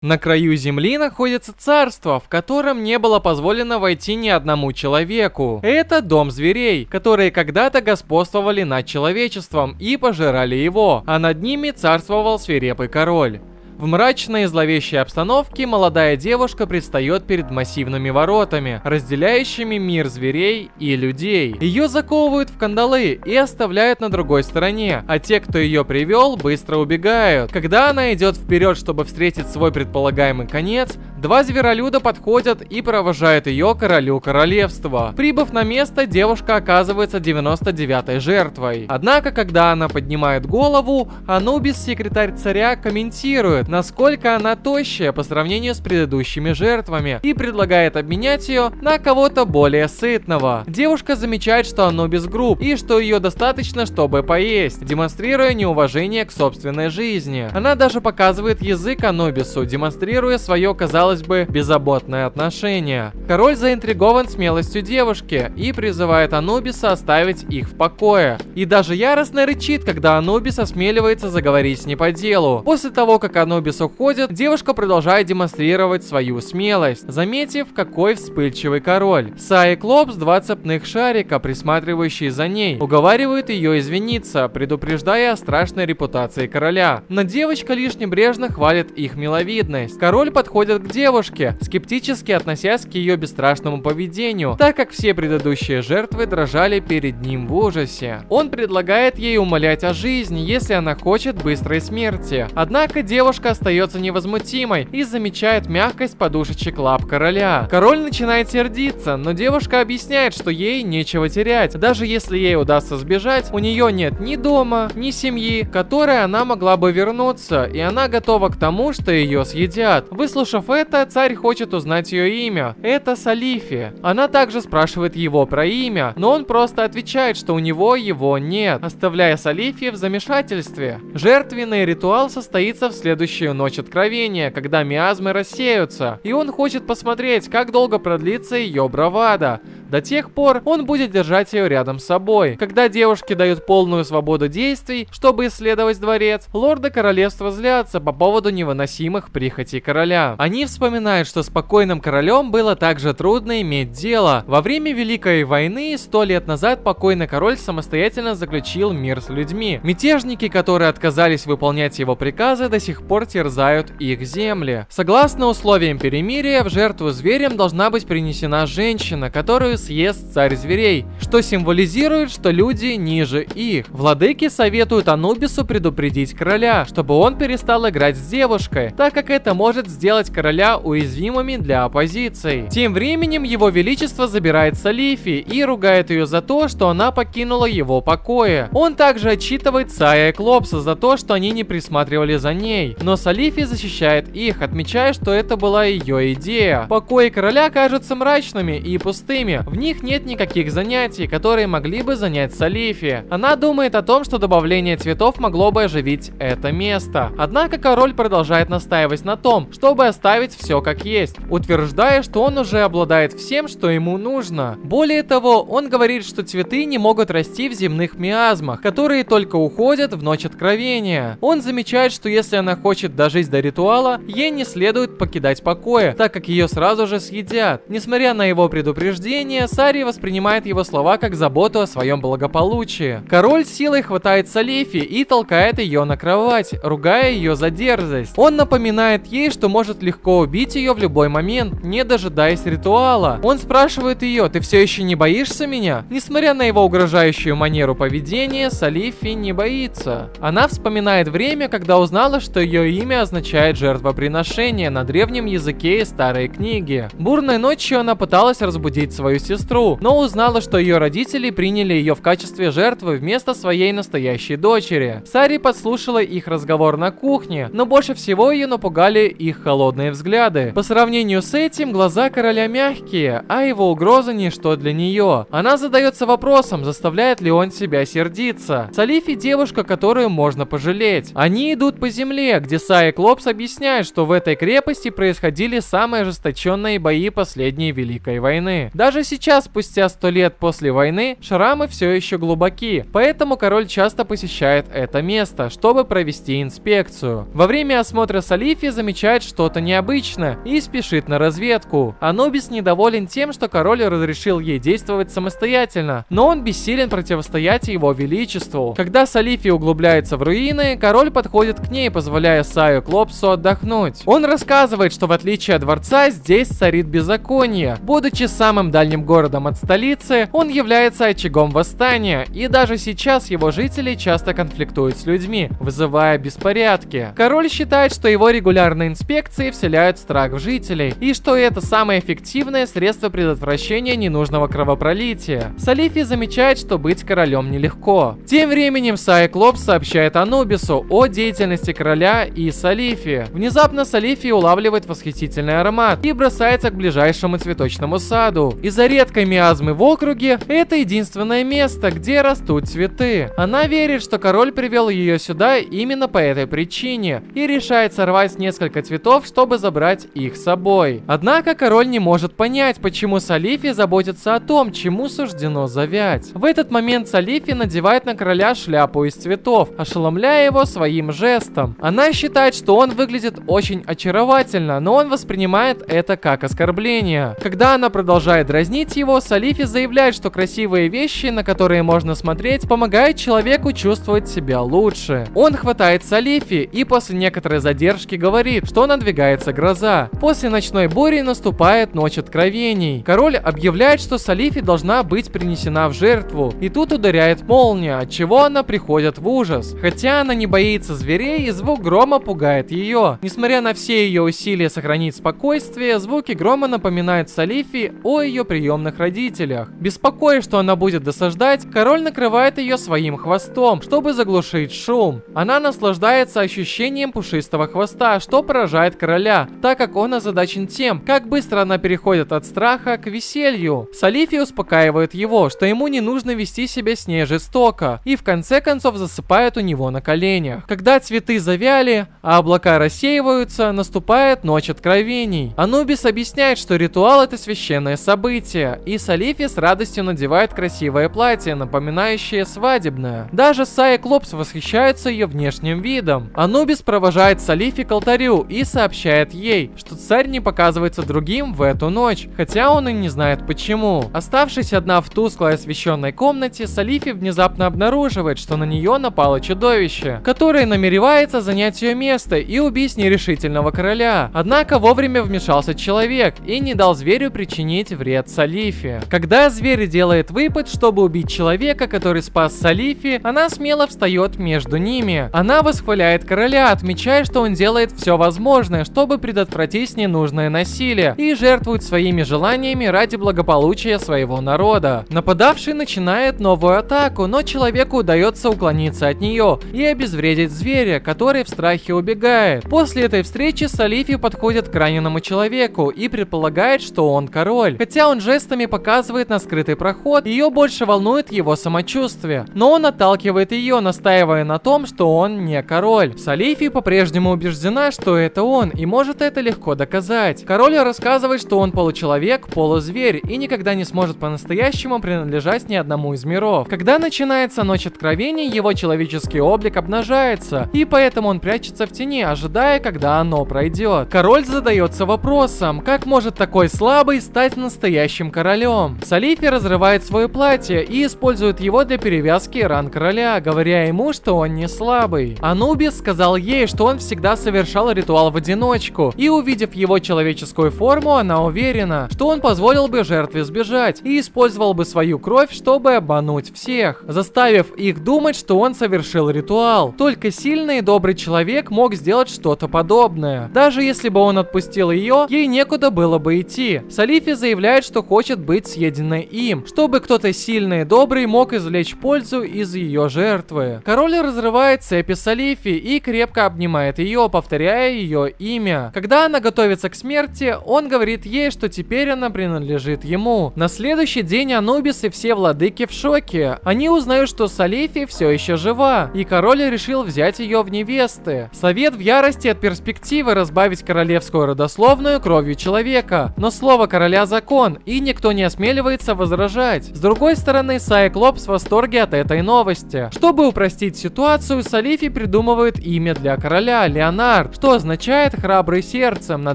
На краю земли находится царство, в котором не было позволено войти ни одному человеку. Это дом зверей, которые когда-то господствовали над человечеством и пожирали его, а над ними царствовал свирепый король. В мрачной и зловещей обстановке молодая девушка предстает перед массивными воротами, разделяющими мир зверей и людей. Ее заковывают в кандалы и оставляют на другой стороне, а те, кто ее привел, быстро убегают. Когда она идет вперед, чтобы встретить свой предполагаемый конец, два зверолюда подходят и провожают ее к королю королевства. Прибыв на место, девушка оказывается 99-й жертвой. Однако, когда она поднимает голову, Анубис, секретарь царя, комментирует, насколько она тощая по сравнению с предыдущими жертвами, и предлагает обменять ее на кого-то более сытного. Девушка замечает, что Анубис груб и что ее достаточно, чтобы поесть, демонстрируя неуважение к собственной жизни. Она даже показывает язык Анубису, демонстрируя свое, казалось бы, беззаботное отношение. Король заинтригован смелостью девушки и призывает Анубиса оставить их в покое. И даже яростно рычит, когда Анубис осмеливается заговорить с ней по делу. После того, как Анубис уходит, девушка продолжает демонстрировать свою смелость, заметив, какой вспыльчивый король. Сайклопс, два цепных шарика, присматривающие за ней, уговаривают ее извиниться, предупреждая о страшной репутации короля. Но девочка лишь небрежно хвалит их миловидность. Король подходит к девушке, скептически относясь к ее бесстрашному поведению, так как все предыдущие жертвы дрожали перед ним в ужасе. Он предлагает ей умолять о жизни, если она хочет быстрой смерти. Однако девушка остается невозмутимой и замечает мягкость подушечек лап короля. Король начинает сердиться, но девушка объясняет, что ей нечего терять. Даже если ей удастся сбежать, у нее нет ни дома, ни семьи, к которой она могла бы вернуться, и она готова к тому, что ее съедят. Выслушав это, царь хочет узнать ее имя. Это Салифи. Она также спрашивает его про имя, но он просто отвечает, что у него его нет, оставляя Салифи в замешательстве. Жертвенный ритуал состоится в следующую ночь откровения, когда миазмы рассеются, и он хочет посмотреть, как долго продлится ее бравада. До тех пор он будет держать ее рядом с собой. Когда девушке дают полную свободу действий, чтобы исследовать дворец, лорды королевства злятся по поводу невыносимых прихотей короля. Они вспоминают, что с покойным королем было также трудно иметь дело. Во время Великой войны 100 лет назад покойный король самостоятельно заключил мир с людьми. Мятежники, которые отказались выполнять его приказы, до сих пор терзают их земли. Согласно условиям перемирия, в жертву зверям должна быть принесена женщина, которую съест царь зверей, что символизирует, что люди ниже их. Владыки советуют Анубису предупредить короля, чтобы он перестал играть с девушкой, так как это может сделать короля уязвимыми для оппозиции. Тем временем его величество забирает Салифи и ругает ее за то, что она покинула его покои. Он также отчитывает Сая и Клопса за то, что они не присматривали за ней, но Салифи защищает их, отмечая, что это была ее идея. Покои короля кажутся мрачными и пустыми, в них нет никаких занятий, которые могли бы занять Салифи. Она думает о том, что добавление цветов могло бы оживить это место. Однако король продолжает настаивать на том, чтобы оставить все как есть, утверждая, что он уже обладает всем, что ему нужно. Более того, он говорит, что цветы не могут расти в земных миазмах, которые только уходят в ночь откровения. Он замечает, что если она хочет дожить до ритуала, ей не следует покидать покоя, так как ее сразу же съедят. Несмотря на его предупреждение, Сари воспринимает его слова как заботу о своем благополучии. Король силой хватает Салифи и толкает ее на кровать, ругая ее за дерзость. Он напоминает ей, что может легко убить ее в любой момент, не дожидаясь ритуала. Он спрашивает ее: «Ты все еще не боишься меня?» Несмотря на его угрожающую манеру поведения, Салифи не боится. Она вспоминает время, когда узнала, что ее имя означает жертвоприношение на древнем языке и старой книги. Бурной ночью она пыталась разбудить свою сестру, но узнала, что ее родители приняли ее в качестве жертвы вместо своей настоящей дочери. Сари подслушала их разговор на кухне, но больше всего ее напугали их холодные взгляды. По сравнению с этим, глаза короля мягкие, а его угроза ничто для нее. Она задается вопросом, заставляет ли он себя сердиться. Салифи — девушка, которую можно пожалеть. Они идут по земле, где Сай и Клопс объясняют, что в этой крепости происходили самые ожесточенные бои последней Великой войны. Даже сейчас сейчас, спустя 100 лет после войны, шрамы все еще глубоки, поэтому король часто посещает это место, чтобы провести инспекцию. Во время осмотра Салифи замечает что-то необычное и спешит на разведку. Анубис недоволен тем, что король разрешил ей действовать самостоятельно, но он бессилен противостоять его величеству. Когда Салифи углубляется в руины, король подходит к ней, позволяя Саю Клопсу отдохнуть. Он рассказывает, что в отличие от дворца, здесь царит беззаконие. Будучи самым дальним городом от столицы, он является очагом восстания, и даже сейчас его жители часто конфликтуют с людьми, вызывая беспорядки. Король считает, что его регулярные инспекции вселяют страх в жителей, и что это самое эффективное средство предотвращения ненужного кровопролития. Салифи замечает, что быть королем нелегко. Тем временем Сая Клопс сообщает Анубису о деятельности короля и Салифи. Внезапно Салифи улавливает восхитительный аромат и бросается к ближайшему цветочному саду. Из-за редкой миазмы в округе, это единственное место, где растут цветы. Она верит, что король привел ее сюда именно по этой причине и решает сорвать несколько цветов, чтобы забрать их с собой. Однако король не может понять, почему Салифи заботится о том, чему суждено завять. В этот момент Салифи надевает на короля шляпу из цветов, ошеломляя его своим жестом. Она считает, что он выглядит очень очаровательно, но он воспринимает это как оскорбление. Когда она продолжает дразнить его, Салифи заявляет, что красивые вещи, на которые можно смотреть, помогают человеку чувствовать себя лучше. Он хватает Салифи и после некоторой задержки говорит, что надвигается гроза. После ночной бури наступает ночь откровений. Король объявляет, что Салифи должна быть принесена в жертву, и тут ударяет молния, от чего она приходит в ужас. Хотя она не боится зверей, и звук грома пугает ее. Несмотря на все ее усилия сохранить спокойствие, звуки грома напоминают Салифи о ее приемных родителях. Беспокоясь, что она будет досаждать, король накрывает ее своим хвостом, чтобы заглушить шум. Она наслаждается ощущением пушистого хвоста, что поражает короля, так как он озадачен тем, как быстро она переходит от страха к веселью. Салифи успокаивает его, что ему не нужно вести себя с ней жестоко, и в конце концов засыпает у него на коленях. Когда цветы завяли, а облака рассеиваются, наступает ночь откровений. Анубис объясняет, что ритуал — это священное событие, и Салифи с радостью надевает красивое платье, напоминающее свадебное. Даже Сая Клопс восхищается ее внешним видом. Анубис провожает Салифи к алтарю и сообщает ей, что царь не показывается другим в эту ночь, хотя он и не знает почему. Оставшись одна в тусклой освещенной комнате, Салифи внезапно обнаруживает, что на нее напало чудовище, которое намеревается занять ее место и убить нерешительного короля. Однако вовремя вмешался человек и не дал зверю причинить вред Салифи. Когда зверь делает выпад, чтобы убить человека, который спас Салифи, она смело встает между ними. Она восхваляет короля, отмечая, что он делает все возможное, чтобы предотвратить ненужное насилие и жертвует своими желаниями ради благополучия своего народа. Нападавший начинает новую атаку, но человеку удается уклониться от нее и обезвредить зверя, который в страхе убегает. После этой встречи Салифи подходит к раненому человеку и предполагает, что он король. Хотя он жестами показывает на скрытый проход, ее больше волнует его самочувствие. Но он отталкивает ее, настаивая на том, что он не король. Салифи по-прежнему убеждена, что это он, и может это легко доказать. Король рассказывает, что он получеловек, полузверь, и никогда не сможет по-настоящему принадлежать ни одному из миров. Когда начинается ночь откровений, его человеческий облик обнажается, и поэтому он прячется в тени, ожидая, когда оно пройдет. Король задается вопросом, как может такой слабый стать настоящим королем? Салифи разрывает свое платье и использует его для перевязки ран короля, говоря ему, что он не слабый. Анубис сказал ей, что он всегда совершал ритуал в одиночку, и увидев его человеческую форму, она уверена, что он позволил бы жертве сбежать и использовал бы свою кровь, чтобы обмануть всех, заставив их думать, что он совершил ритуал. Только сильный и добрый человек мог сделать что-то подобное. Даже если бы он отпустил ее, ей некуда было бы идти. Салифи заявляет, что хочет быть съеденной им, чтобы кто-то сильный и добрый мог извлечь пользу из ее жертвы. Король разрывает цепи Салифи и крепко обнимает ее, повторяя ее имя. Когда она готовится к смерти, он говорит ей, что теперь она принадлежит ему. На следующий день Анубис и все владыки в шоке. Они узнают, что Салифи все еще жива, и король решил взять ее в невесты. Совет в ярости от перспективы разбавить королевскую родословную кровью человека, но слово короля закон, и и никто не осмеливается возражать. С другой стороны, Сайклопс в восторге от этой новости. Чтобы упростить ситуацию, Салифи придумывает имя для короля — Леонард, что означает «храбрый сердцем» на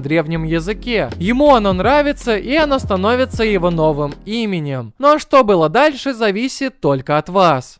древнем языке. Ему оно нравится, и оно становится его новым именем. Ну а что было дальше, зависит только от вас.